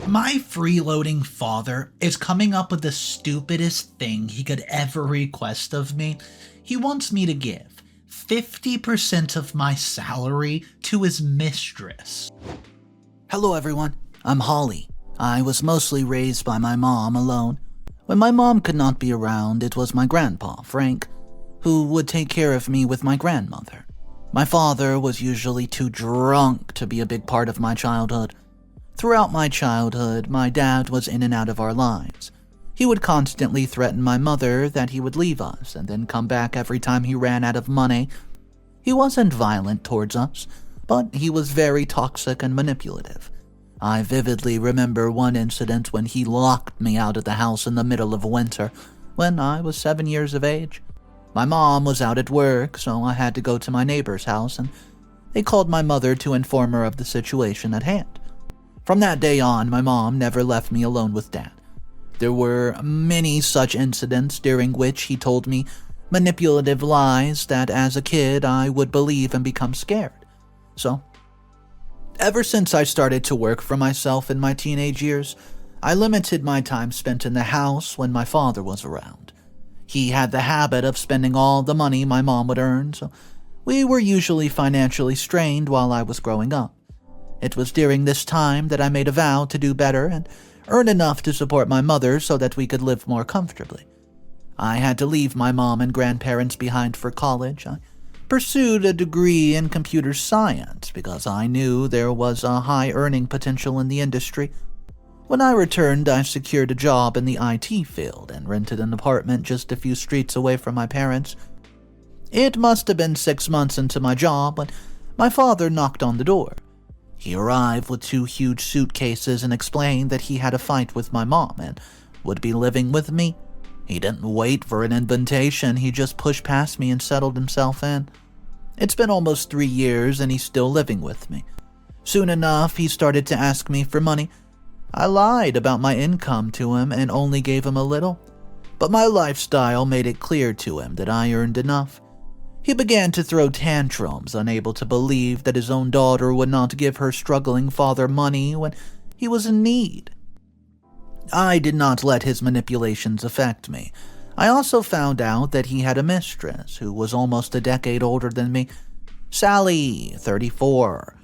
My freeloading father is coming up with the stupidest thing he could ever request of me. He wants me to give 50% of my salary to his mistress. Hello everyone, I'm Holly. I was mostly raised by my mom alone. When my mom could not be around, it was my grandpa, Frank, who would take care of me with my grandmother. My father was usually too drunk to be a big part of my childhood. Throughout my childhood, my dad was in and out of our lives. He would constantly threaten my mother that he would leave us and then come back every time he ran out of money. He wasn't violent towards us, but he was very toxic and manipulative. I vividly remember one incident when he locked me out of the house in the middle of winter when I was 7 years of age. My mom was out at work, so I had to go to my neighbor's house, and they called my mother to inform her of the situation at hand. From that day on, my mom never left me alone with Dad. There were many such incidents during which he told me manipulative lies that as a kid I would believe and become scared. So, ever since I started to work for myself in my teenage years, I limited my time spent in the house when my father was around. He had the habit of spending all the money my mom would earn, so we were usually financially strained while I was growing up. It was during this time that I made a vow to do better and earn enough to support my mother so that we could live more comfortably. I had to leave my mom and grandparents behind for college. I pursued a degree in computer science because I knew there was a high earning potential in the industry. When I returned, I secured a job in the IT field and rented an apartment just a few streets away from my parents. It must have been 6 months into my job when my father knocked on the door. He arrived with 2 huge suitcases and explained that he had a fight with my mom and would be living with me. He didn't wait for an invitation, he just pushed past me and settled himself in. It's been almost 3 years and he's still living with me. Soon enough, he started to ask me for money. I lied about my income to him and only gave him a little, but my lifestyle made it clear to him that I earned enough. He began to throw tantrums, unable to believe that his own daughter would not give her struggling father money when he was in need. I did not let his manipulations affect me. I also found out that he had a mistress who was almost a decade older than me, Sally, 34.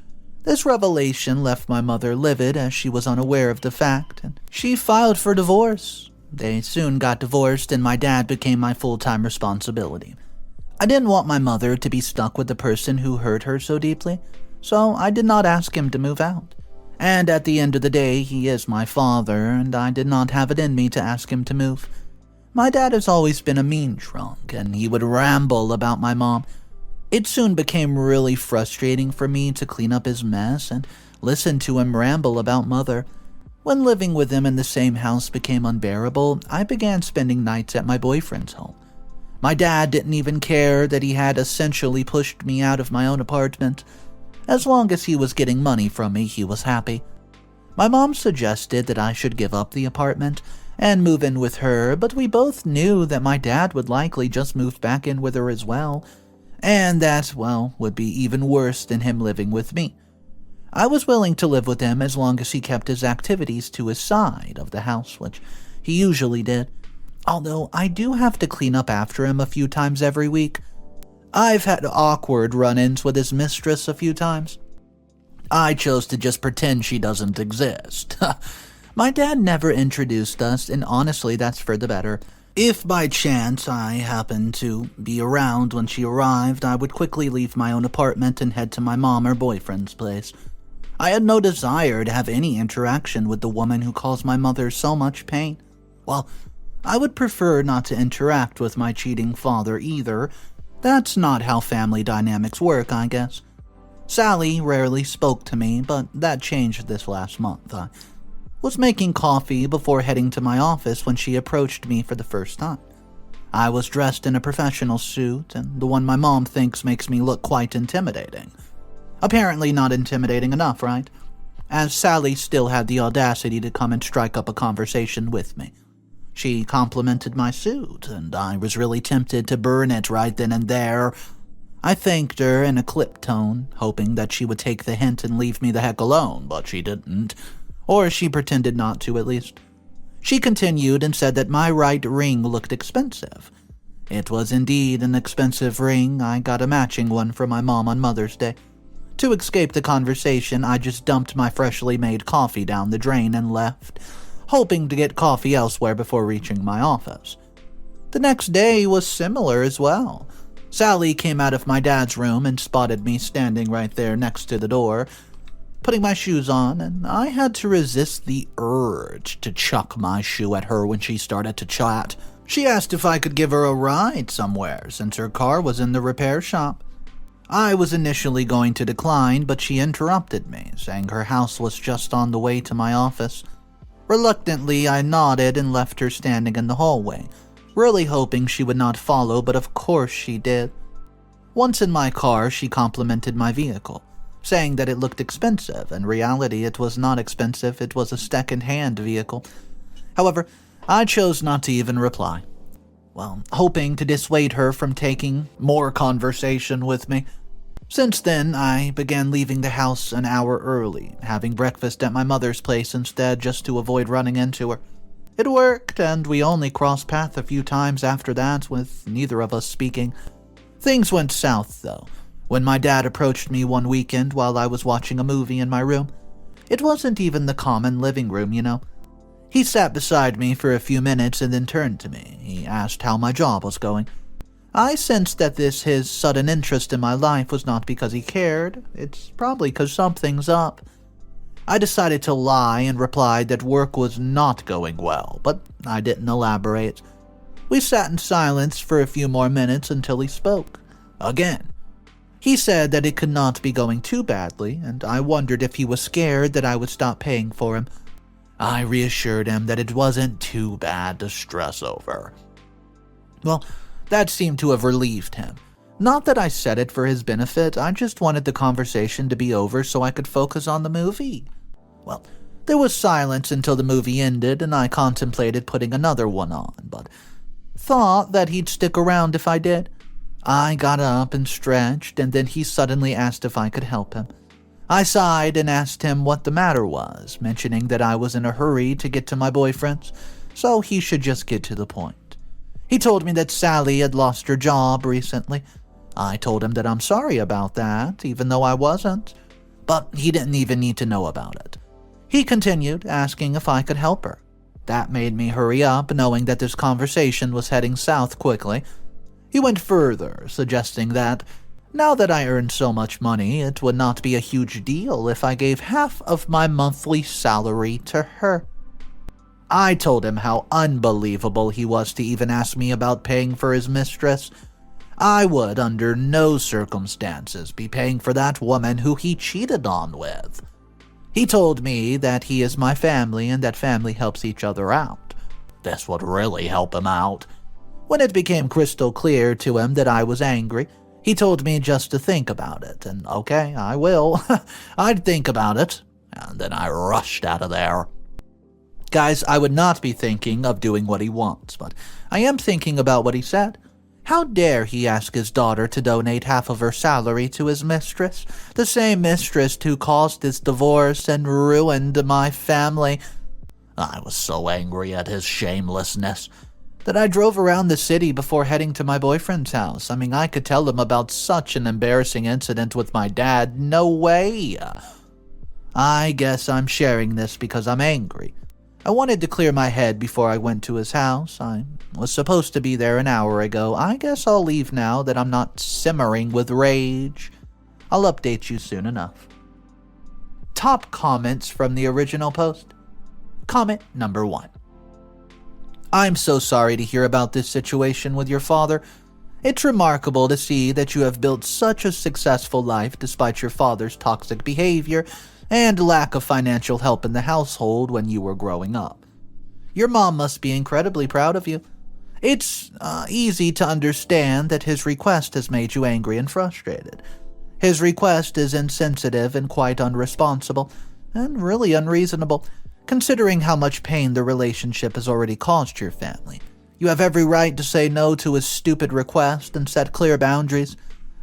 This revelation left my mother livid as she was unaware of the fact, and she filed for divorce. They soon got divorced and my dad became my full-time responsibility. I didn't want my mother to be stuck with the person who hurt her so deeply, so I did not ask him to move out. And at the end of the day, he is my father, and I did not have it in me to ask him to move. My dad has always been a mean drunk, and he would ramble about my mom. It soon became really frustrating for me to clean up his mess and listen to him ramble about mother. When living with him in the same house became unbearable, I began spending nights at my boyfriend's home. My dad didn't even care that he had essentially pushed me out of my own apartment. As long as he was getting money from me, he was happy. My mom suggested that I should give up the apartment and move in with her, but we both knew that my dad would likely just move back in with her as well, and that, well, would be even worse than him living with me. I was willing to live with him as long as he kept his activities to his side of the house, which he usually did. Although I do have to clean up after him a few times every week. I've had awkward run-ins with his mistress a few times. I chose to just pretend she doesn't exist. My dad never introduced us, and honestly that's for the better. If by chance I happened to be around when she arrived, I would quickly leave my own apartment and head to my mom or boyfriend's place. I had no desire to have any interaction with the woman who caused my mother so much pain. Well, I would prefer not to interact with my cheating father either. That's not how family dynamics work, I guess. Sally rarely spoke to me, but that changed this last month. I was making coffee before heading to my office when she approached me for the first time. I was dressed in a professional suit, and the one my mom thinks makes me look quite intimidating. Apparently not intimidating enough, right? As Sally still had the audacity to come and strike up a conversation with me. She complimented my suit, and I was really tempted to burn it right then and there. I thanked her in a clipped tone, hoping that she would take the hint and leave me the heck alone, but she didn't. Or she pretended not to, at least. She continued and said that my right ring looked expensive. It was indeed an expensive ring. I got a matching one for my mom on Mother's Day. To escape the conversation, I just dumped my freshly made coffee down the drain and left, hoping to get coffee elsewhere before reaching my office. The next day was similar as well. Sally came out of my dad's room and spotted me standing right there next to the door, putting my shoes on, and I had to resist the urge to chuck my shoe at her when she started to chat. She asked if I could give her a ride somewhere since her car was in the repair shop. I was initially going to decline, but she interrupted me, saying her house was just on the way to my office. Reluctantly, I nodded and left her standing in the hallway, really hoping she would not follow, but of course she did. Once in my car, she complimented my vehicle, saying that it looked expensive. In reality, it was not expensive, it was a second-hand vehicle. However, I chose not to even reply. Well, hoping to dissuade her from taking more conversation with me. Since then, I began leaving the house an hour early, having breakfast at my mother's place instead just to avoid running into her. It worked, and we only crossed paths a few times after that, with neither of us speaking. Things went south, though, when my dad approached me one weekend while I was watching a movie in my room. It wasn't even the common living room, you know. He sat beside me for a few minutes and then turned to me. He asked how my job was going. I sensed that his sudden interest in my life was not because he cared. It's probably because something's up. I decided to lie and replied that work was not going well, but I didn't elaborate. We sat in silence for a few more minutes until he spoke. Again. He said that it could not be going too badly, and I wondered if he was scared that I would stop paying for him. I reassured him that it wasn't too bad to stress over. Well, that seemed to have relieved him. Not that I said it for his benefit, I just wanted the conversation to be over so I could focus on the movie. Well, there was silence until the movie ended, and I contemplated putting another one on, but thought that he'd stick around if I did. I got up and stretched, and then he suddenly asked if I could help him. I sighed and asked him what the matter was, mentioning that I was in a hurry to get to my boyfriend's, so he should just get to the point. He told me that Sally had lost her job recently. I told him that I'm sorry about that, even though I wasn't, but he didn't even need to know about it. He continued, asking if I could help her. That made me hurry up, knowing that this conversation was heading south quickly. He went further, suggesting that now that I earned so much money, it would not be a huge deal if I gave half of my monthly salary to her. I told him how unbelievable he was to even ask me about paying for his mistress. I would, under no circumstances, be paying for that woman who he cheated on with. He told me that he is my family and that family helps each other out. This would really help him out. When it became crystal clear to him that I was angry, he told me just to think about it, and okay, I will. I'd think about it, and then I rushed out of there. Guys, I would not be thinking of doing what he wants, but I am thinking about what he said. How dare he ask his daughter to donate half of her salary to his mistress, the same mistress who caused his divorce and ruined my family. I was so angry at his shamelessness that I drove around the city before heading to my boyfriend's house. I mean, I could tell him about such an embarrassing incident with my dad. No way. I guess I'm sharing this because I'm angry. I wanted to clear my head before I went to his house. I was supposed to be there an hour ago. I guess I'll leave now that I'm not simmering with rage. I'll update you soon enough. Top comments from the original post. Comment number 1. I'm so sorry to hear about this situation with your father. It's remarkable to see that you have built such a successful life despite your father's toxic behavior and lack of financial help in the household when you were growing up. Your mom must be incredibly proud of you. It's easy to understand that his request has made you angry and frustrated. His request is insensitive and quite unresponsible, and really unreasonable, considering how much pain the relationship has already caused your family. You have every right to say no to his stupid request and set clear boundaries.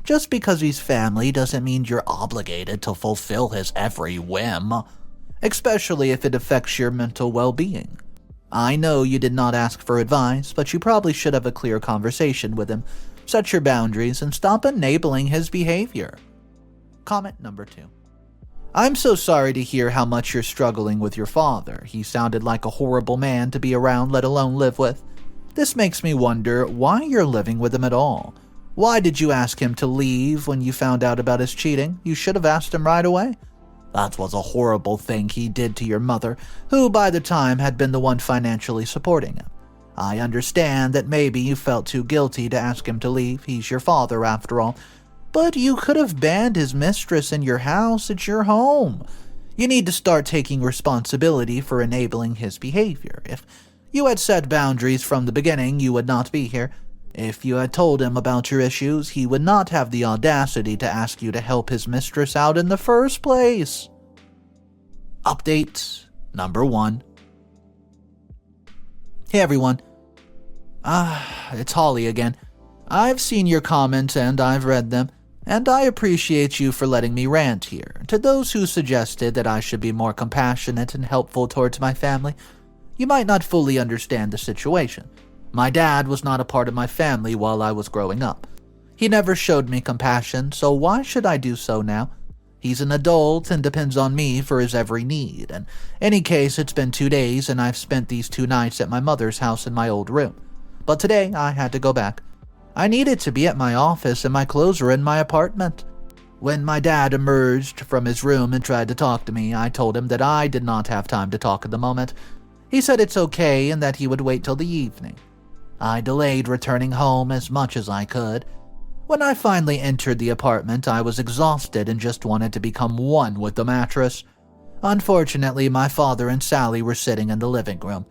Just because he's family doesn't mean you're obligated to fulfill his every whim. especially if it affects your mental well-being. I know you did not ask for advice, but you probably should have a clear conversation with him, set your boundaries, and stop enabling his behavior. Comment number 2. I'm so sorry to hear how much you're struggling with your father. He sounded like a horrible man to be around, let alone live with. This makes me wonder why you're living with him at all. Why did you ask him to leave when you found out about his cheating? You should have asked him right away. That was a horrible thing he did to your mother, who by the time had been the one financially supporting him. I understand that maybe you felt too guilty to ask him to leave. He's your father after all. But you could have banned his mistress in your house. It's your home. You need to start taking responsibility for enabling his behavior. If you had set boundaries from the beginning, you would not be here. If you had told him about your issues, he would not have the audacity to ask you to help his mistress out in the first place. Update number 1. Hey everyone. It's Holly again. I've seen your comments and I've read them, and I appreciate you for letting me rant here. To those who suggested that I should be more compassionate and helpful towards my family, you might not fully understand the situation. My dad was not a part of my family while I was growing up. He never showed me compassion, so why should I do so now? He's an adult and depends on me for his every need. In any case, it's been 2 days and I've spent these 2 nights at my mother's house in my old room. But today, I had to go back. I needed to be at my office and my clothes were in my apartment. When my dad emerged from his room and tried to talk to me, I told him that I did not have time to talk at the moment. He said it's okay and that he would wait till the evening. I delayed returning home as much as I could. When I finally entered the apartment, I was exhausted and just wanted to become one with the mattress. Unfortunately, my father and Sally were sitting in the living room.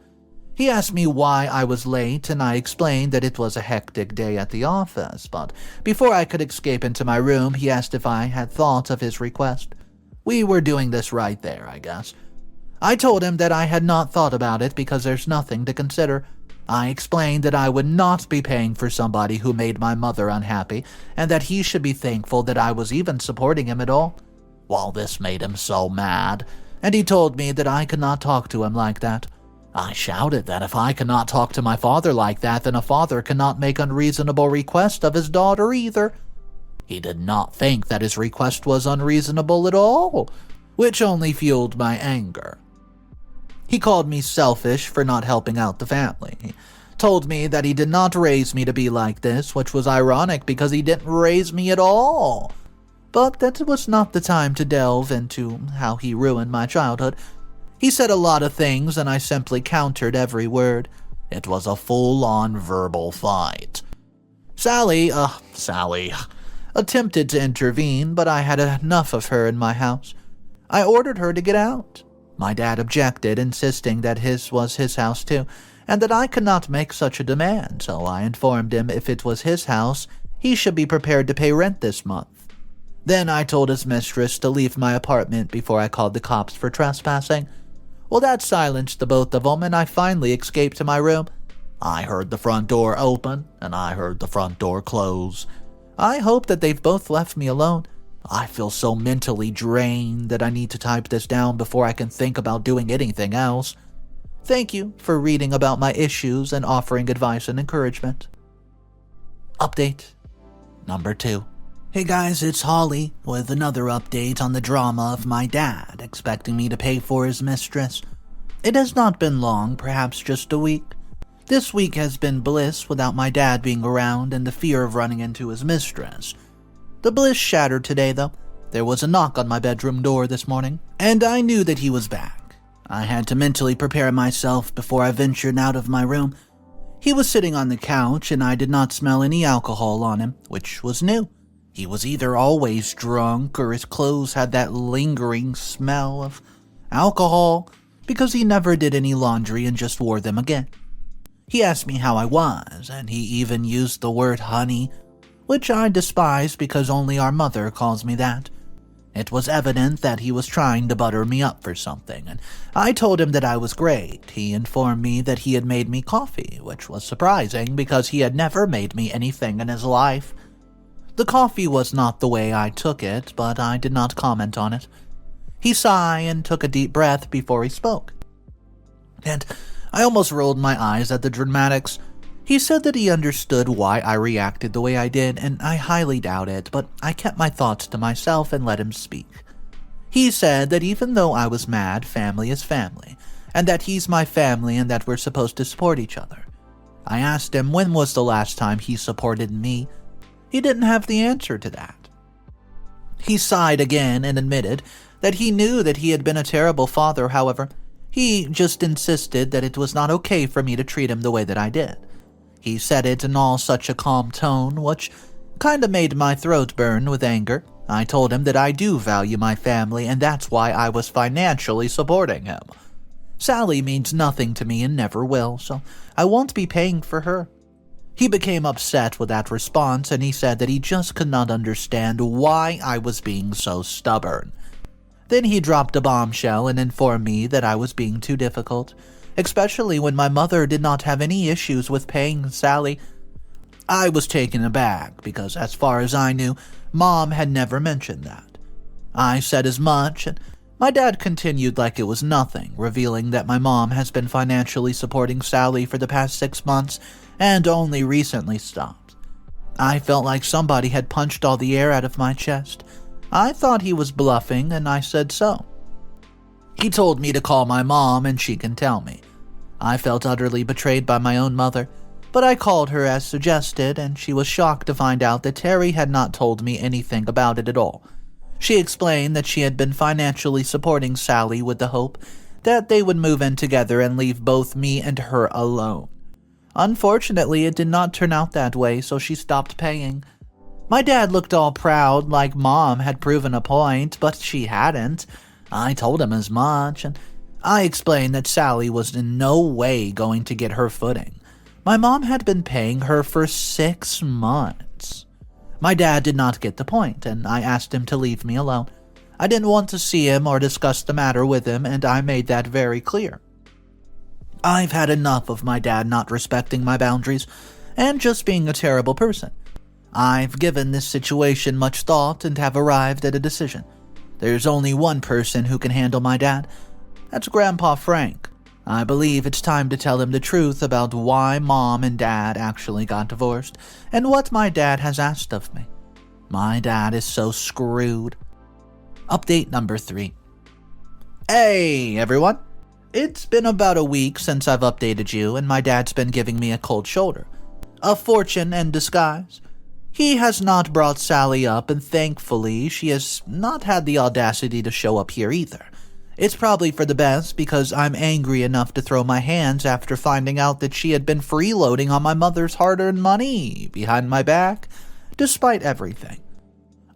He asked me why I was late, and I explained that it was a hectic day at the office, but before I could escape into my room, he asked if I had thought of his request. We were doing this right there, I guess. I told him that I had not thought about it because there's nothing to consider. I explained that I would not be paying for somebody who made my mother unhappy, and that he should be thankful that I was even supporting him at all. Well, this made him so mad, and he told me that I could not talk to him like that. I shouted that if I cannot talk to my father like that, then a father cannot make unreasonable requests of his daughter either. He did not think that his request was unreasonable at all, which only fueled my anger. He called me selfish for not helping out the family. He told me that he did not raise me to be like this, which was ironic because he didn't raise me at all. But that was not the time to delve into how he ruined my childhood. He said a lot of things and I simply countered every word. It was a full-on verbal fight. Sally attempted to intervene, but I had enough of her in my house. I ordered her to get out. My dad objected, insisting that his was his house too, and that I could not make such a demand, so I informed him if it was his house, he should be prepared to pay rent this month. Then I told his mistress to leave my apartment before I called the cops for trespassing. Well, that silenced the both of them, and I finally escaped to my room. I heard the front door open, and I heard the front door close. I hope that they've both left me alone. I feel so mentally drained that I need to type this down before I can think about doing anything else. Thank you for reading about my issues and offering advice and encouragement. Update number 2. Hey guys, it's Holly with another update on the drama of my dad expecting me to pay for his mistress. It has not been long, perhaps just a week. This week has been bliss without my dad being around and the fear of running into his mistress. The bliss shattered today, though. There was a knock on my bedroom door this morning, and I knew that he was back. I had to mentally prepare myself before I ventured out of my room. He was sitting on the couch, and I did not smell any alcohol on him, which was new. He was either always drunk or his clothes had that lingering smell of alcohol because he never did any laundry and just wore them again. He asked me how I was, and he even used the word honey, which I despise because only our mother calls me that. It was evident that he was trying to butter me up for something, and I told him that I was great. He informed me that he had made me coffee, which was surprising because he had never made me anything in his life. The coffee was not the way I took it, but I did not comment on it. He sighed and took a deep breath before he spoke. And I almost rolled my eyes at the dramatics. He said that he understood why I reacted the way I did, and I highly doubt it, but I kept my thoughts to myself and let him speak. He said that even though I was mad, family is family, and that he's my family and that we're supposed to support each other. I asked him when was the last time he supported me. He didn't have the answer to that. He sighed again and admitted that he knew that he had been a terrible father. However, he just insisted that it was not okay for me to treat him the way that I did. He said it in all such a calm tone, which kinda made my throat burn with anger. I told him that I do value my family, and that's why I was financially supporting him. Sally means nothing to me and never will, so I won't be paying for her. He became upset with that response, and he said that he just could not understand why I was being so stubborn. Then he dropped a bombshell and informed me that I was being too difficult, especially when my mother did not have any issues with paying Sally. I was taken aback because, as far as I knew, Mom had never mentioned that. I said as much, and my dad continued like it was nothing, revealing that my mom has been financially supporting Sally for the past 6 months and only recently stopped. I felt like somebody had punched all the air out of my chest. I thought he was bluffing, and I said so. He told me to call my mom and she can tell me. I felt utterly betrayed by my own mother, but I called her as suggested, and she was shocked to find out that Terry had not told me anything about it at all. She explained that she had been financially supporting Sally with the hope that they would move in together and leave both me and her alone. Unfortunately, it did not turn out that way, so she stopped paying. My dad looked all proud, like Mom had proven a point, but she hadn't. I told him as much, and I explained that Sally was in no way going to get her footing. My mom had been paying her for 6 months. My dad did not get the point, and I asked him to leave me alone. I didn't want to see him or discuss the matter with him, and I made that very clear. I've had enough of my dad not respecting my boundaries and just being a terrible person. I've given this situation much thought and have arrived at a decision. There's only one person who can handle my dad. That's Grandpa Frank. I believe it's time to tell him the truth about why Mom and Dad actually got divorced and what my dad has asked of me. My dad is so screwed. Update number 3. Hey, everyone. It's been about a week since I've updated you, and my dad's been giving me a cold shoulder. A fortune in disguise. He has not brought Sally up, and thankfully, she has not had the audacity to show up here either. It's probably for the best because I'm angry enough to throw my hands after finding out that she had been freeloading on my mother's hard-earned money behind my back, despite everything.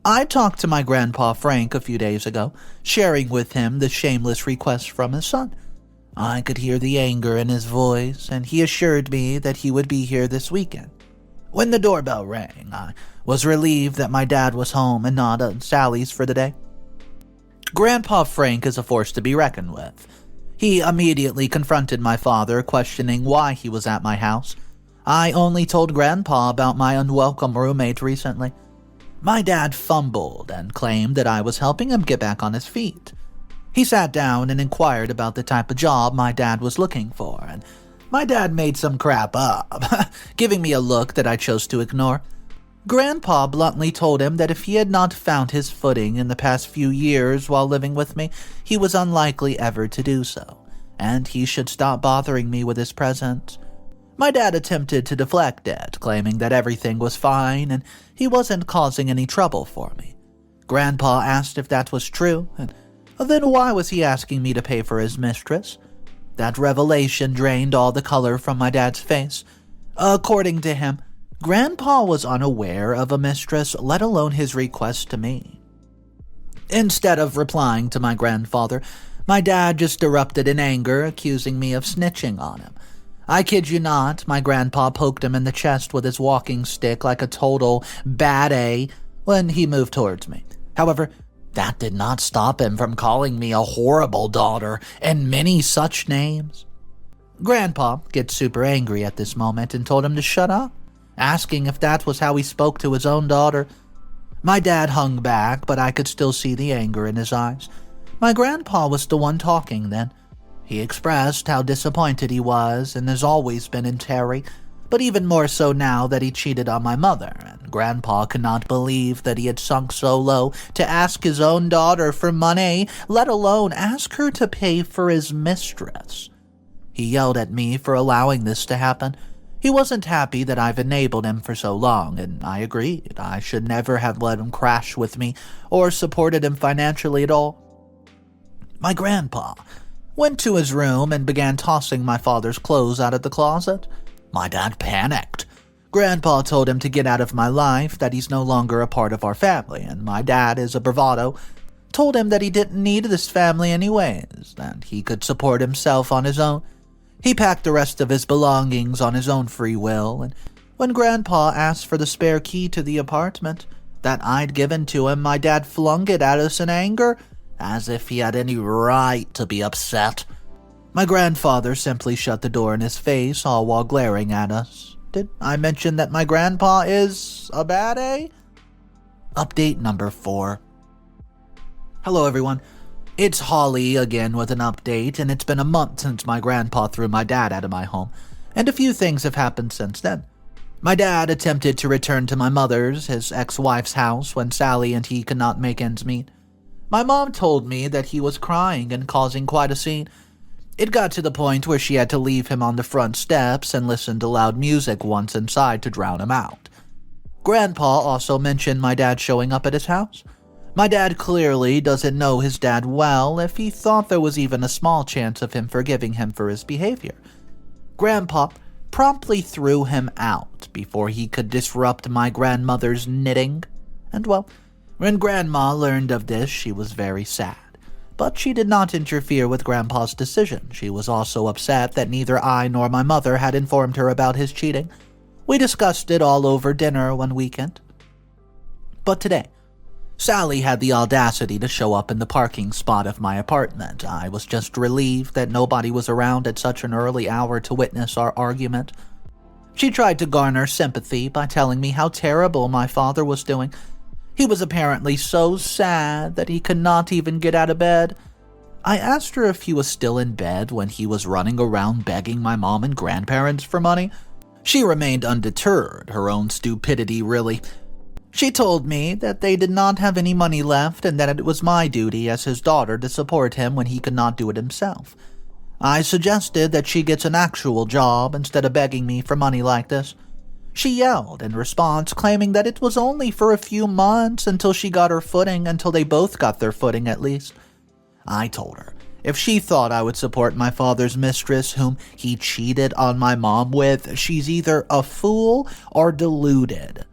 I talked to my Grandpa Frank a few days ago, sharing with him the shameless request from his son. I could hear the anger in his voice, and he assured me that he would be here this weekend. When the doorbell rang, I was relieved that my dad was home and not at Sally's for the day. Grandpa Frank is a force to be reckoned with. He immediately confronted my father, questioning why he was at my house. I only told Grandpa about my unwelcome roommate recently. My dad fumbled and claimed that I was helping him get back on his feet. He sat down and inquired about the type of job my dad was looking for, and my dad made some crap up, giving me a look that I chose to ignore. Grandpa bluntly told him that if he had not found his footing in the past few years while living with me, he was unlikely ever to do so, and he should stop bothering me with his presence. My dad attempted to deflect it, claiming that everything was fine and he wasn't causing any trouble for me. Grandpa asked if that was true, and then why was he asking me to pay for his mistress? That revelation drained all the color from my dad's face. According to him, Grandpa was unaware of a mistress, let alone his request to me. Instead of replying to my grandfather, my dad just erupted in anger, accusing me of snitching on him. I kid you not, my grandpa poked him in the chest with his walking stick like a total bad A when he moved towards me. However, that did not stop him from calling me a horrible daughter and many such names. Grandpa gets super angry at this moment and told him to shut up, asking if that was how he spoke to his own daughter. My dad hung back, but I could still see the anger in his eyes. My grandpa was the one talking then. He expressed how disappointed he was and has always been in Terry, but even more so now that he cheated on my mother, and Grandpa could not believe that he had sunk so low to ask his own daughter for money, let alone ask her to pay for his mistress. He yelled at me for allowing this to happen. He wasn't happy that I've enabled him for so long, and I agreed. I should never have let him crash with me or supported him financially at all. My grandpa went to his room and began tossing my father's clothes out of the closet. My dad panicked. Grandpa told him to get out of my life, that he's no longer a part of our family, and my dad, as a bravado, told him that he didn't need this family anyways, that he could support himself on his own. He packed the rest of his belongings on his own free will, and when Grandpa asked for the spare key to the apartment that I'd given to him, my dad flung it at us in anger, as if he had any right to be upset. My grandfather simply shut the door in his face, all while glaring at us. Did I mention that my grandpa is a bad A? Update number 4. Hello everyone. It's Holly again with an update, and it's been a month since my grandpa threw my dad out of my home, and a few things have happened since then. My dad attempted to return to my mother's, his ex-wife's house, when Sally and he could not make ends meet. My mom told me that he was crying and causing quite a scene. It got to the point where she had to leave him on the front steps and listen to loud music once inside to drown him out. Grandpa also mentioned my dad showing up at his house. My dad clearly doesn't know his dad well if he thought there was even a small chance of him forgiving him for his behavior. Grandpa promptly threw him out before he could disrupt my grandmother's knitting. And well, when Grandma learned of this, she was very sad. But she did not interfere with Grandpa's decision. She was also upset that neither I nor my mother had informed her about his cheating. We discussed it all over dinner one weekend. But today, Sally had the audacity to show up in the parking spot of my apartment. I was just relieved that nobody was around at such an early hour to witness our argument. She tried to garner sympathy by telling me how terrible my father was doing. He was apparently so sad that he could not even get out of bed. I asked her if he was still in bed when he was running around begging my mom and grandparents for money. She remained undeterred, her own stupidity really. She told me that they did not have any money left and that it was my duty as his daughter to support him when he could not do it himself. I suggested that she gets an actual job instead of begging me for money like this. She yelled in response, claiming that it was only for a few months until she got her footing, until they both got their footing at least. I told her if she thought I would support my father's mistress, whom he cheated on my mom with, she's either a fool or deluded.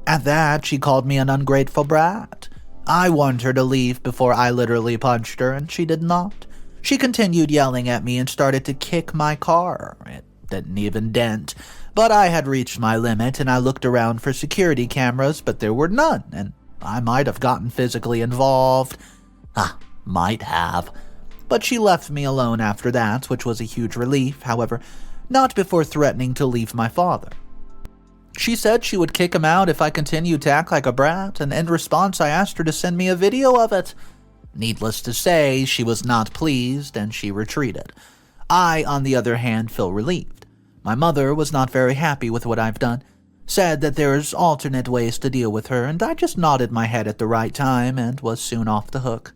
At that, she called me an ungrateful brat. I warned her to leave before I literally punched her, and she did not. She continued yelling at me and started to kick my car. It didn't even dent. But I had reached my limit, and I looked around for security cameras, but there were none, and I might have gotten physically involved. Might have. But she left me alone after that, which was a huge relief, however, not before threatening to leave my father. She said she would kick him out if I continued to act like a brat, and in response I asked her to send me a video of it. Needless to say, she was not pleased, and she retreated. I, on the other hand, feel relieved. My mother was not very happy with what I've done, said that there's alternate ways to deal with her, and I just nodded my head at the right time and was soon off the hook.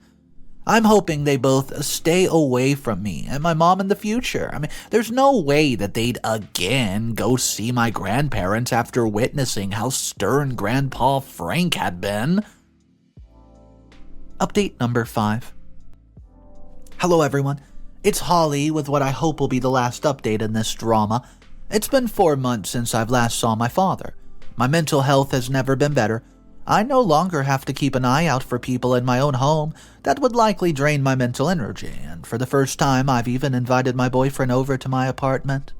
I'm hoping they both stay away from me and my mom in the future. There's no way that they'd again go see my grandparents after witnessing how stern Grandpa Frank had been. Update number 5. Hello everyone. It's Holly with what I hope will be the last update in this drama. It's been 4 months since I've last saw my father. My mental health has never been better. I no longer have to keep an eye out for people in my own home that would likely drain my mental energy, and for the first time I've even invited my boyfriend over to my apartment.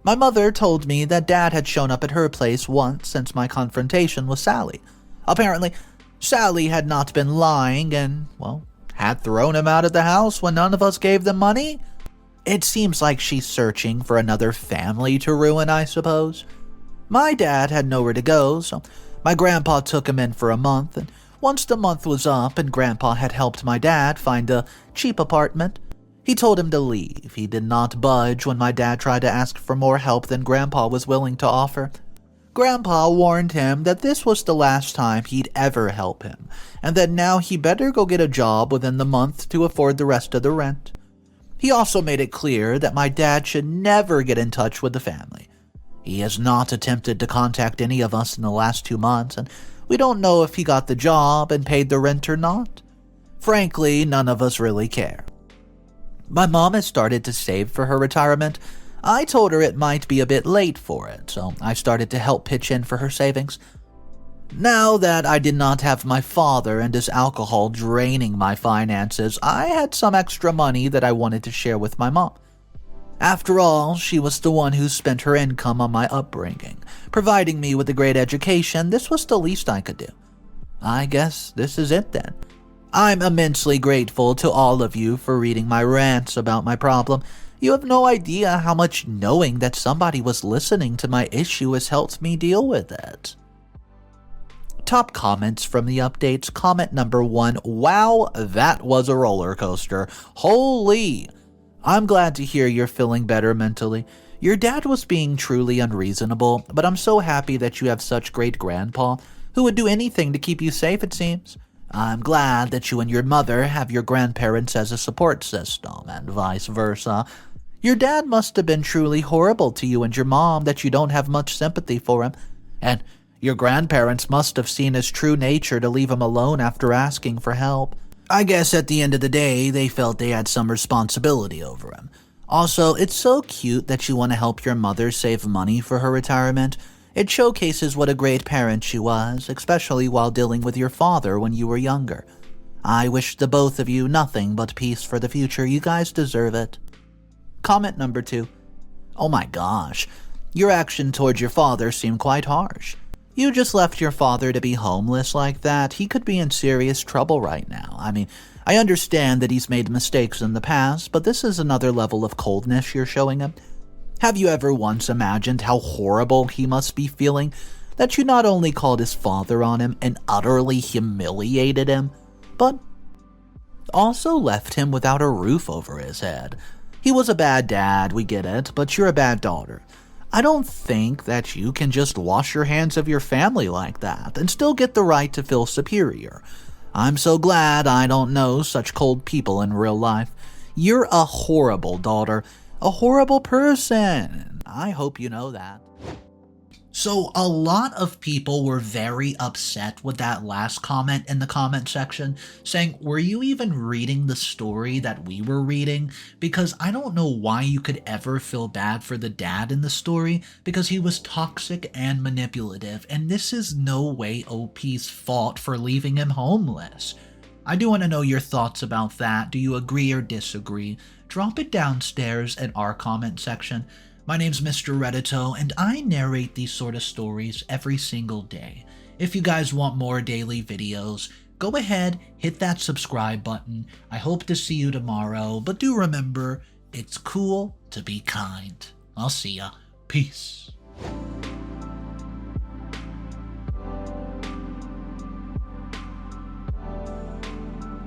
My mother told me that Dad had shown up at her place once since my confrontation with Sally. Apparently, Sally had not been lying and, had thrown him out of the house when none of us gave them money. It seems like she's searching for another family to ruin, I suppose. My dad had nowhere to go, so my grandpa took him in for a month, and Once the month was up and Grandpa had helped my dad find a cheap apartment, he told him to leave. He did not budge when my dad tried to ask for more help than Grandpa was willing to offer. Grandpa warned him that this was the last time he'd ever help him, and that now he better go get a job within the month to afford the rest of the rent. He also made it clear that my dad should never get in touch with the family. He has not attempted to contact any of us in the last 2 months, and we don't know if he got the job and paid the rent or not. Frankly, none of us really care. My mom has started to save for her retirement. I told her it might be a bit late for it, so I started to help pitch in for her savings. Now that I did not have my father and his alcohol draining my finances, I had some extra money that I wanted to share with my mom. After all, she was the one who spent her income on my upbringing. Providing me with a great education, this was the least I could do. I guess this is it then. I'm immensely grateful to all of you for reading my rants about my problem. You have no idea how much knowing that somebody was listening to my issue has helped me deal with it. Top comments from the updates. Comment number 1. Wow, that was a roller coaster. Holy! I'm glad to hear you're feeling better mentally. Your dad was being truly unreasonable, but I'm so happy that you have such great grandpa who would do anything to keep you safe, it seems. I'm glad that you and your mother have your grandparents as a support system, and vice versa. Your dad must have been truly horrible to you and your mom that you don't have much sympathy for him, and your grandparents must have seen his true nature to leave him alone after asking for help. I guess at the end of the day, they felt they had some responsibility over him. Also, it's so cute that you want to help your mother save money for her retirement. It showcases what a great parent she was, especially while dealing with your father when you were younger. I wish the both of you nothing but peace for the future. You guys deserve it. Comment number 2. Oh my gosh, your action towards your father seemed quite harsh. You just left your father to be homeless like that. He could be in serious trouble right now. I mean, I understand that he's made mistakes in the past, but this is another level of coldness you're showing him. Have you ever once imagined how horrible he must be feeling that you not only called his father on him and utterly humiliated him, but also left him without a roof over his head? He was a bad dad, we get it, but you're a bad daughter. I don't think that you can just wash your hands of your family like that and still get the right to feel superior. I'm so glad I don't know such cold people in real life. You're a horrible daughter. A horrible person. I hope you know that. So a lot of people were very upset with that last comment in the comment section, saying, were you even reading the story that we were reading? Because I don't know why you could ever feel bad for the dad in the story, because he was toxic and manipulative, and this is no way OP's fault for leaving him homeless. I do want to know your thoughts about that. Do you agree or disagree? Drop it downstairs in our comment section. My name's Mr. Reddito, and I narrate these sort of stories every single day. If you guys want more daily videos, go ahead, hit that subscribe button. I hope to see you tomorrow, but do remember, it's cool to be kind. I'll see ya. Peace.